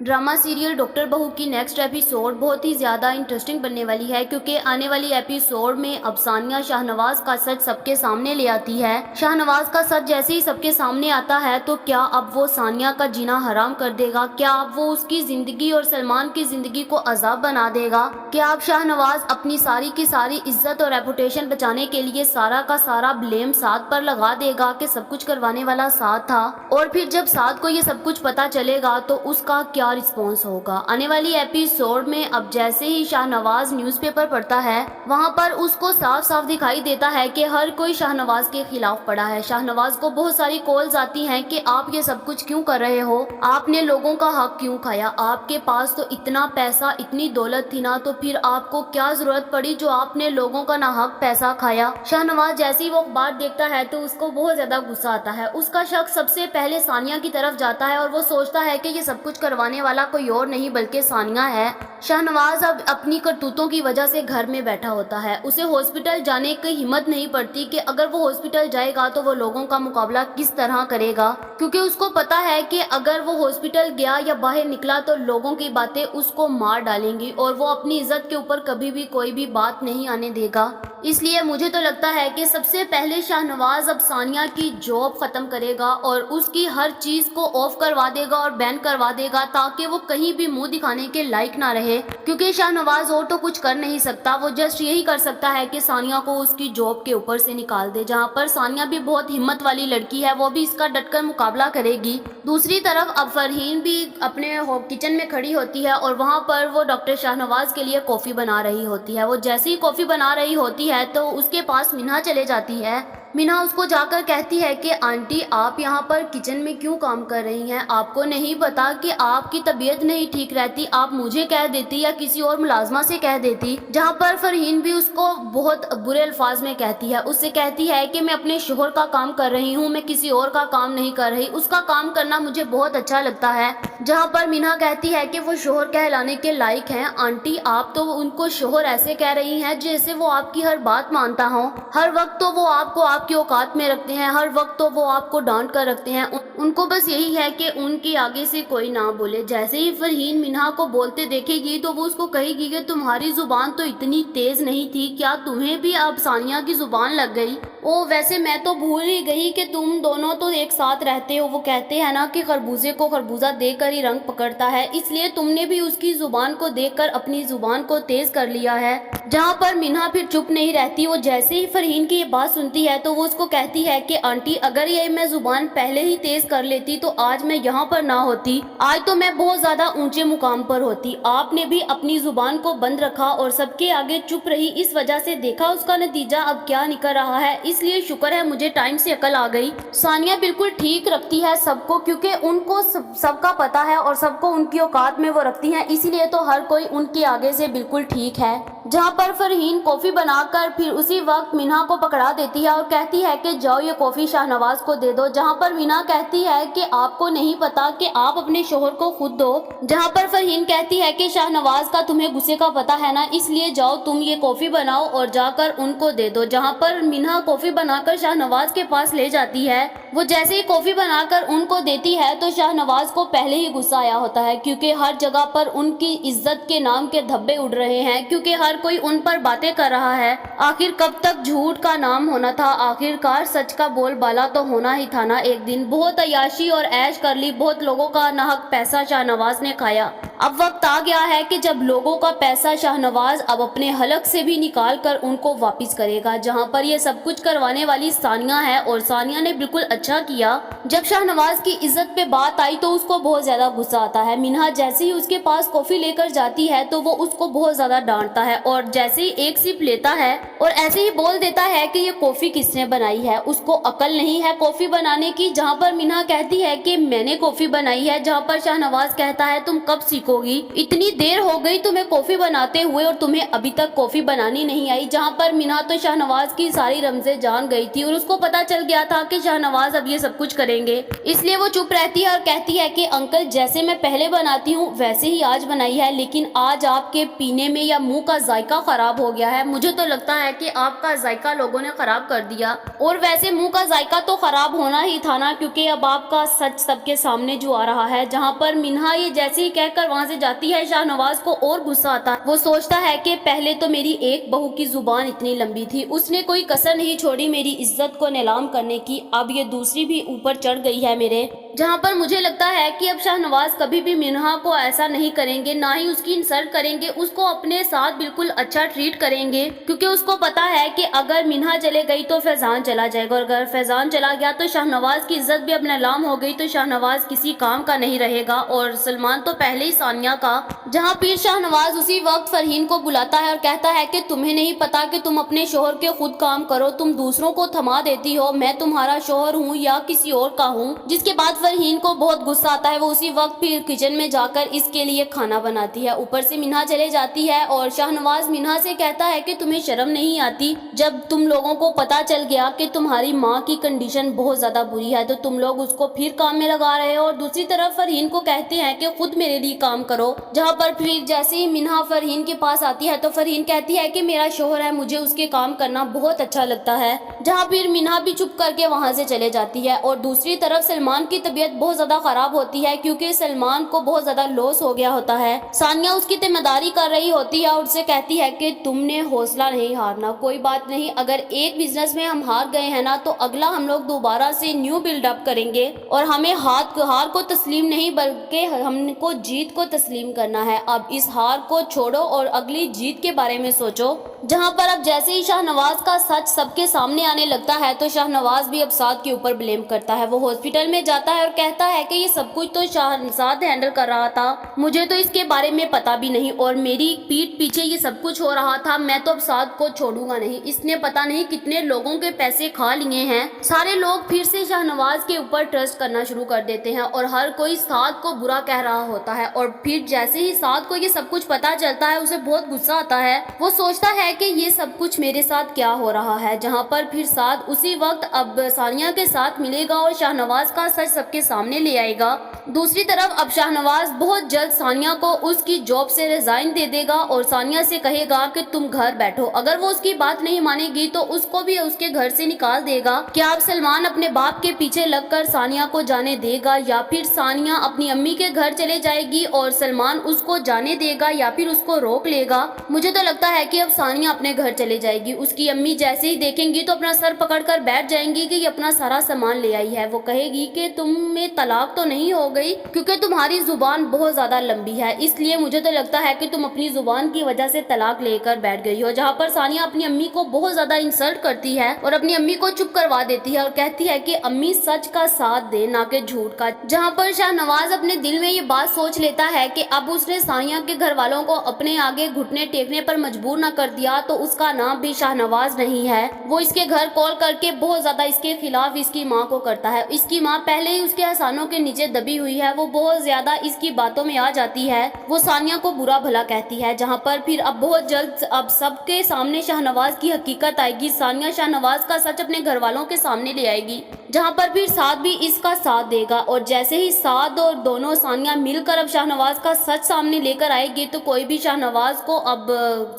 Drama serial doctor बहू की next episode बहुत ही ज़्यादा इंटरेस्टिंग बनने वाली है, क्योंकि आने वाली एपिसोड में अब सानिया शाहनवाज का सच सबके सामने ले आती है। शाहनवाज का सच जैसे ही सबके सामने आता है तो क्या अब वो सानिया का जीना हराम कर देगा? क्या अब वो उसकी ज़िंदगी और सलमान की ज़िंदगी को अजाब बना देगा? क्या अब शाहनवाज अपनी सारी की सारी इज्जत और रेपुटेशन बचाने के लिए सारा का सारा ब्लेम साद पर लगा देगा कि सब कुछ करवाने वाला साद था? और फिर जब साद को ये सब कुछ पता चलेगा तो उसका क्या रिस्पॉन्स होगा? आने वाली एपिसोड में अब जैसे ही शाहनवाज न्यूज़पेपर पढ़ता है, वहां पर उसको साफ साफ दिखाई देता है कि हर कोई शाहनवाज के खिलाफ पड़ा है। शाहनवाज को बहुत सारी कॉल्स आती हैं कि आप ये सब कुछ क्यों कर रहे हो, आपने लोगों का हक क्यों खाया, आपके पास तो इतना पैसा इतनी दौलत थी ना, तो फिर आपको क्या जरूरत पड़ी जो आपने लोगों का नाहक पैसा खाया। शाहनवाज जैसे ही वो बात देखता है तो उसको बहुत ज्यादा गुस्सा आता है। उसका शक सबसे पहले सानिया की तरफ जाता है और वो सोचता है कि ये सब कुछ करवाने वाला कोई और नहीं बल्कि सानिया है। शाहनवाज अब अपनी करतूतों की वजह से घर में बैठा होता है। उसे हॉस्पिटल जाने की हिम्मत नहीं पड़ती कि अगर वो हॉस्पिटल जाएगा तो वो लोगों का मुकाबला किस तरह करेगा, क्योंकि उसको पता है कि अगर वो हॉस्पिटल गया या बाहर निकला तो लोगों की बातें उसको मार डालेंगी और वो अपनी इज्जत के ऊपर कभी भी कोई भी बात नहीं आने देगा। इसलिए मुझे तो लगता है कि सबसे पहले शाहनवाज अब सानिया की जॉब खत्म करेगा और उसकी हर चीज को ऑफ करवा देगा और बैन करवा देगा, ताकि वो कहीं भी मुंह दिखाने के लायक ना रहे। क्योंकि शाहनवाज और तो कुछ कर नहीं सकता, वो जस्ट यही कर सकता है कि सानिया को उसकी जॉब के ऊपर से निकाल दे। जहाँ पर सानिया भी बहुत हिम्मत वाली लड़की है, वो भी इसका डटकर मुकाबला करेगी। दूसरी तरफ अब फरहीन भी अपने किचन में खड़ी होती है और वहाँ पर वो डॉक्टर शाहनवाज के लिए कॉफ़ी बना रही होती है। वो जैसे ही कॉफ़ी बना रही होती है तो उसके पास मिन्हा चले जाती है। मिन्हा उसको जाकर कहती है कि आंटी, आप यहाँ पर किचन में क्यों काम कर रही हैं? आपको नहीं पता कि आपकी तबीयत नहीं ठीक रहती? आप मुझे कह देती या किसी और मुलाजमा से कह देती। जहाँ पर फरहीन भी उसको बहुत बुरे अल्फाज में कहती है। उससे कहती है कि मैं अपने शोहर का काम कर रही हूँ, मैं किसी और का काम नहीं कर रही, उसका काम करना मुझे बहुत अच्छा लगता है। जहाँ पर मिन्हा कहती है कि वो शोहर कहलाने के लायक हैं। आंटी, आप तो उनको शोहर ऐसे कह रही हैं जैसे वो आपकी हर बात मानता हो। हर वक्त तो वो आपको आपकी औकात में रखते हैं, हर वक्त तो वो आपको डांट कर रखते हैं। उनको बस यही है कि उनके आगे से कोई ना बोले। जैसे ही फरहीन मिन्हा को बोलते देखेगी तो वो उसको कहेगी कि तुम्हारी जुबान तो इतनी तेज नहीं थी, क्या तुम्हें भी अब सानिया की जुबान लग गई? ओ वैसे मैं तो भूल ही गई कि तुम दोनों तो एक साथ रहते हो। वो कहते हैं ना कि खरबूजे को खरबूजा देकर ही रंग पकड़ता है, इसलिए तुमने भी उसकी जुबान को देखकर अपनी जुबान को तेज कर लिया है। जहाँ पर मिन्हा फिर चुप नहीं रहती। वो जैसे ही फरहीन की ये बात सुनती है तो वो उसको कहती है कि आंटी, अगर ये मैं जुबान पहले ही तेज कर लेती तो आज मैं यहाँ पर ना होती, आज तो मैं बहुत ज्यादा ऊंचे मुकाम पर होती। आपने भी अपनी जुबान को बंद रखा और सबके आगे चुप रही, इस वजह से देखा उसका नतीजा अब क्या निकल रहा है। इसलिए शुक्र है मुझे टाइम से अकल आ गई। सानिया बिल्कुल ठीक रखती है सबको, क्योंकि उनको सबका पता है और सबको उनकी औकात में वो रखती हैं, इसीलिए तो हर कोई उनके आगे से बिल्कुल ठीक है। जहाँ पर फरहीन कॉफी बनाकर फिर उसी वक्त मिन्हा को पकड़ा देती है और कहती है कि जाओ ये कॉफी शाहनवाज को दे दो। जहाँ पर मिन्हा कहती है कि आपको नहीं पता कि आप अपने शोहर को खुद दो। जहाँ पर फरहीन कहती है कि शाहनवाज का तुम्हें गुस्से का पता है ना, इसलिए जाओ तुम ये कॉफी बनाओ और जाकर उनको दे दो। जहाँ पर मिन्हा कॉफी बनाकर शाहनवाज के पास ले जाती है। वो जैसे ही कॉफी बनाकर उनको देती है तो शाहनवाज को पहले ही गुस्सा आया होता है, क्योंकि हर जगह पर उनकी इज्जत के नाम के धब्बे उड़ रहे हैं, क्योंकि हर कोई उन पर बातें कर रहा है। आखिर कब तक झूठ का नाम होना था, आखिरकार सच का बोलबाला तो होना ही था ना। एक दिन बहुत अयाशी और ऐश कर ली, बहुत लोगों का नाहक पैसा शाहनवाज ने खाया। अब वक्त आ गया है कि जब लोगों का पैसा शाहनवाज अब अपने हलक से भी निकाल कर उनको वापस करेगा। जहां पर ये सब कुछ करवाने वाली सानिया है और सानिया ने बिल्कुल अच्छा किया। जब शाहनवाज की इज्जत पे बात आई तो उसको बहुत ज्यादा गुस्सा आता है। मिन्हा जैसे ही उसके पास कॉफी लेकर जाती है तो वो उसको बहुत ज्यादा डांटता है और जैसे ही एक सिप लेता है और ऐसे ही बोल देता है कि ये कॉफी किसने बनाई है, उसको अकल नहीं है कॉफी बनाने की। जहाँ पर मिन्हा कहती है कि मैंने कॉफी बनाई है। जहाँ पर शाहनवाज कहता है तुम कब सीखोगे? होगी, इतनी देर हो गई तुम्हें कॉफी बनाते हुए और तुम्हें अभी तक कॉफी बनानी नहीं आई। जहाँ पर मीना तो शाहनवाज की सारी रमज़ें जान गई थी और उसको पता चल गया था कि शाहनवाज अब ये सब कुछ करेंगे, इसलिए वो चुप रहती है और कहती है कि अंकल जैसे मैं पहले बनाती हूँ वैसे ही आज बनाई है, लेकिन आज आपके पीने में या मुंह का जायका खराब हो गया है। मुझे तो लगता है कि आपका जायका लोगों ने खराब कर दिया, और वैसे मुंह का जायका तो खराब होना ही था ना, क्योंकि अब आपका सच सबके सामने जो आ रहा है। जहाँ पर मिन्हा ये जैसे ही कहकर वहाँ से जाती है, शाहनवाज को और गुस्सा आता है। वो सोचता है कि पहले तो मेरी एक बहू की जुबान इतनी लंबी थी, उसने कोई कसर नहीं छोड़ी मेरी इज्जत को नीलाम करने की, अब ये दूसरी भी ऊपर चढ़ गई है मेरे। जहाँ पर मुझे लगता है कि अब शाहनवाज कभी भी मिन्हा को ऐसा नहीं करेंगे, ना ही उसकी इंसल्ट करेंगे, उसको अपने साथ बिल्कुल अच्छा ट्रीट करेंगे, क्योंकि उसको पता है कि अगर मिन्हा चले गई तो फैजान चला जाएगा, और अगर फैजान चला गया तो शाहनवाज की इज्जत भी अब नीलाम हो गई, तो शाहनवाज किसी काम का नहीं रहेगा, और सलमान तो पहले ही सानिया का। जहाँ पीर शाहनवाज उसी वक्त फरहीन को बुलाता है और कहता है कि तुम्हें नहीं पता कि तुम अपने शोहर के खुद काम करो, तुम दूसरों को थमा देती हो, मैं तुम्हारा शोहर हूँ या किसी और का हूँ। जिसके बाद फरहीन को बहुत गुस्सा आता है, वो उसी वक्त फिर किचन में जाकर इसके लिए खाना बनाती है। ऊपर से मिन्हा चले जाती है और शाहनवाज मिन्हा से कहता है कि तुम्हें शर्म नहीं आती, जब तुम लोगों को पता चल गया कि तुम्हारी माँ की कंडीशन बहुत ज्यादा बुरी है तो तुम लोग उसको फिर काम में लगा रहे हो। और दूसरी तरफ फरहीन को कहते हैं कि खुद मेरे लिए काम करो। जहाँ पर फिर जैसे ही मिन्हा फरहीन के पास आती है तो फरहीन कहती है कि मेरा शोहर है, मुझे उसके काम करना बहुत अच्छा लगता है। जहाँ फिर मिन्हा भी चुप करके वहाँ से चले जाती है। और दूसरी तरफ सलमान की तबीयत बहुत ज्यादा खराब होती है, क्योंकि सलमान को बहुत ज्यादा लॉस हो गया होता है। सानिया उसकी जिम्मेदारी कर रही होती है और उससे कहती है कि तुमने हौसला नहीं हारना, कोई बात नहीं, अगर एक बिजनेस में हम हार गए हैं ना तो अगला हम लोग दोबारा से न्यू बिल्डअप करेंगे, और हमें हार को तस्लीम नहीं बल्कि हमको जीत को तस्लीम करना है। अब इस हार को छोड़ो और अगली जीत के बारे में सोचो। जहाँ पर अब जैसे ही शाहनवाज का सच सबके सामने आने लगता है तो शाहनवाज भी अब साद के ऊपर ब्लेम करता है। वो हॉस्पिटल में जाता है और कहता है कि ये सब कुछ तो साद हैंडल कर रहा था, मुझे तो इसके बारे में पता भी नहीं, और मेरी पीठ पीछे ये सब कुछ हो रहा था, मैं तो अब साद को छोड़ूंगा नहीं, इसने पता नहीं कितने लोगों के पैसे खा लिए हैं। सारे लोग फिर से शाहनवाज के ऊपर ट्रस्ट करना शुरू कर देते हैं और हर कोई साद को बुरा कह रहा होता है। और फिर जैसे ही साद को ये सब कुछ पता चलता है उसे बहुत गुस्सा आता है। वो सोचता है कि ये सब कुछ मेरे साथ क्या हो रहा है। जहाँ पर फिर साद उसी वक्त अब सानिया के साथ मिलेगा और शाहनवाज का सच सबके सामने ले आएगा। दूसरी तरफ अब शाहनवाज बहुत जल्द सानिया को उसकी जॉब से रिजाइन दे देगा और सानिया से कहेगा कि तुम घर बैठो। अगर वो उसकी बात नहीं मानेगी तो उसको भी उसके घर से निकाल देगा। क्या अब सलमान अपने बाप के पीछे लगकर सानिया को जाने देगा, या फिर सानिया अपनी अम्मी के घर चले जाएगी और सलमान उसको जाने देगा, या फिर उसको रोक लेगा? मुझे तो लगता है कि अब सानिया अपने घर चले जाएगी। उसकी अम्मी जैसे ही देखेंगी तो अपना सर पकड़कर बैठ जाएंगी कि ये अपना सारा सामान ले आई है। वो कहेगी कि तुम्हें तलाक तो नहीं हो गई, क्योंकि तुम्हारी जुबान बहुत ज्यादा लंबी है, इसलिए मुझे तो लगता है कि तुम अपनी जुबान की वजह से तलाक लेकर बैठ गई हो। जहाँ पर सानिया अपनी अम्मी को बहुत ज्यादा इंसल्ट करती है और अपनी अम्मी को चुप करवा देती है और कहती है कि अम्मी सच का साथ दे ना कि झूठ का। जहाँ पर शाहनवाज अपने दिल में ये बात सोच लेता है कि अब उसने सानिया के घर वालों को अपने आगे घुटने टेकने पर मजबूर न कर दिया तो उसका नाम भी शाहनवाज नहीं है। वो इसके घर कॉल करके बहुत ज्यादा इसके खिलाफ इसकी माँ को करता है। इसकी माँ पहले ही उसके एहसानों के नीचे दबी हुई है, वो बहुत ज्यादा इसकी बातों में आ जाती है। वो सानिया को बुरा भला कहती है। जहाँ पर फिर अब बहुत जल्द अब सबके सामने शाहनवाज की हकीकत आएगी। सानिया शाहनवाज का सच अपने घर वालों के सामने ले आएगी, जहाँ पर फिर साद भी इसका साथ देगा। और जैसे ही साद और दोनों सानिया मिलकर अब शाहनवाज का सच सामने लेकर आएगी तो कोई भी शाहनवाज को अब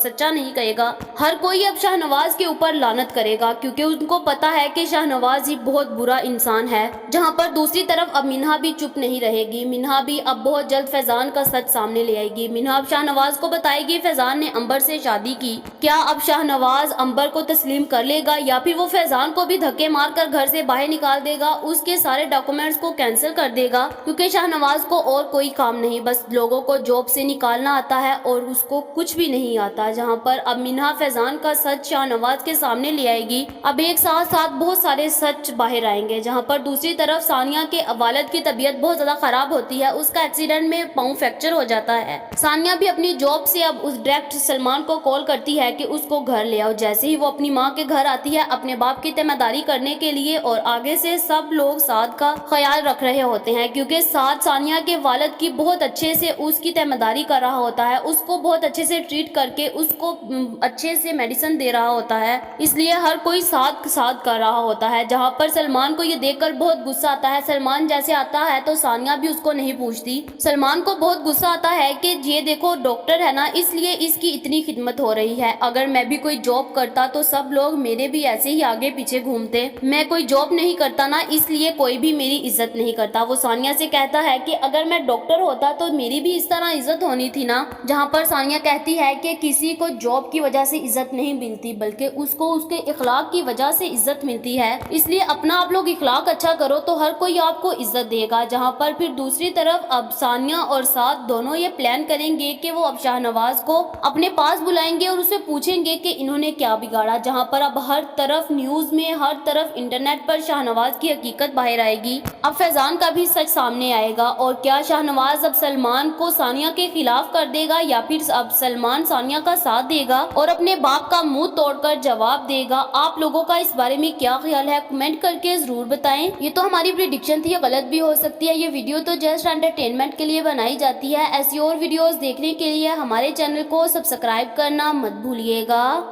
सच्चा नहीं कहेगा। हर कोई अब शाहनवाज के ऊपर लानत करेगा, क्योंकि उनको पता है कि शाहनवाज ही बहुत बुरा इंसान है। जहाँ पर दूसरी तरफ अब मिन्हा भी चुप नहीं रहेगी। मिन्हा भी अब बहुत जल्द फैजान का सच सामने ले आएगी। मिन्हा अब शाहनवाज को बताएगी फैजान ने अंबर से शादी की। क्या अब शाहनवाज अंबर को तस्लीम कर लेगा, या फिर वो फैजान को भी धक्के मारकर घर से बाहर निकाल देगा, उसके सारे डॉक्यूमेंट्स को कैंसिल कर देगा, क्योंकि शाहनवाज को और कोई काम नहीं, बस लोगों को जॉब से निकालना आता है और उसको कुछ भी नहीं आता। जहाँ पर अब मिन्हा फैजान का सच शाहनवाज के सामने ले आएगी। اب ایک साथ साथ बहुत सारे सच बाहर आएंगे, जहां पर दूसरी तरफ सानिया के वालिद की तबीयत बहुत ज़्यादा ख़राब होती है। उसका एक्सीडेंट में पाँव फ्रैक्चर हो जाता है। सानिया भी अपनी जॉब से अब उस डायरेक्ट सलमान को कॉल करती है कि उसको घर ले आओ। जैसे ही वो अपनी माँ के घर आती है अपने बाप की जिम्मेदारी करने के लिए, और आगे से सब लोग साद का ख्याल रख रहे होते हैं, क्योंकि साद सानिया के वालिद की बहुत अच्छे से उसकी जिम्मेदारी कर रहा होता है, उसको बहुत अच्छे से ट्रीट करके उसको अच्छे से मेडिसिन दे रहा होता है। इसलिए हर कोई साथ कर रहा होता है। जहाँ पर सलमान को ये देखकर बहुत गुस्सा आता है। सलमान जैसे आता है तो सानिया भी उसको नहीं पूछती। सलमान को बहुत गुस्सा आता है कि ये देखो डॉक्टर है ना, इसलिए इसकी इतनी खिदमत हो रही है। अगर मैं भी कोई जॉब करता तो सब लोग मेरे भी ऐसे ही आगे पीछे घूमते। मैं कोई जॉब नहीं करता ना, इसलिए कोई भी मेरी इज्जत नहीं करता। वो सानिया से कहता है कि अगर मैं डॉक्टर होता तो मेरी भी इस तरह इज्जत होनी थी ना। जहाँ पर सानिया कहती है कि किसी को जॉब की वजह से इज्जत नहीं मिलती, बल्कि उसको उसके इखलाक की वजह से इज्जत मिलती है। इसलिए अपना आप लोग इखलाक अच्छा करो तो हर कोई आपको इज्जत देगा। जहाँ पर फिर दूसरी तरफ अब सानिया और साद दोनों ये प्लान करेंगे कि वो अब शाहनवाज को अपने पास बुलाएंगे और उससे पूछेंगे कि इन्होंने क्या बिगाड़ा। जहाँ पर अब हर तरफ न्यूज में, हर तरफ इंटरनेट पर शाहनवाज की हकीकत बाहर आएगी। अब फैजान का भी सच सामने आएगा। और क्या शाहनवाज अब सलमान को सानिया के खिलाफ कर देगा, या फिर अब सलमान सानिया का साथ देगा और अपने बाप का मुंह तोड़कर जवाब देगा। आप लोगों का इस बारे में क्या ख्याल है, कमेंट करके जरूर बताएं। ये तो हमारी प्रेडिक्शन थी, ये गलत भी हो सकती है। ये वीडियो तो जस्ट एंटरटेनमेंट के लिए बनाई जाती है। ऐसी और वीडियोस देखने के लिए हमारे चैनल को सब्सक्राइब करना मत भूलिएगा।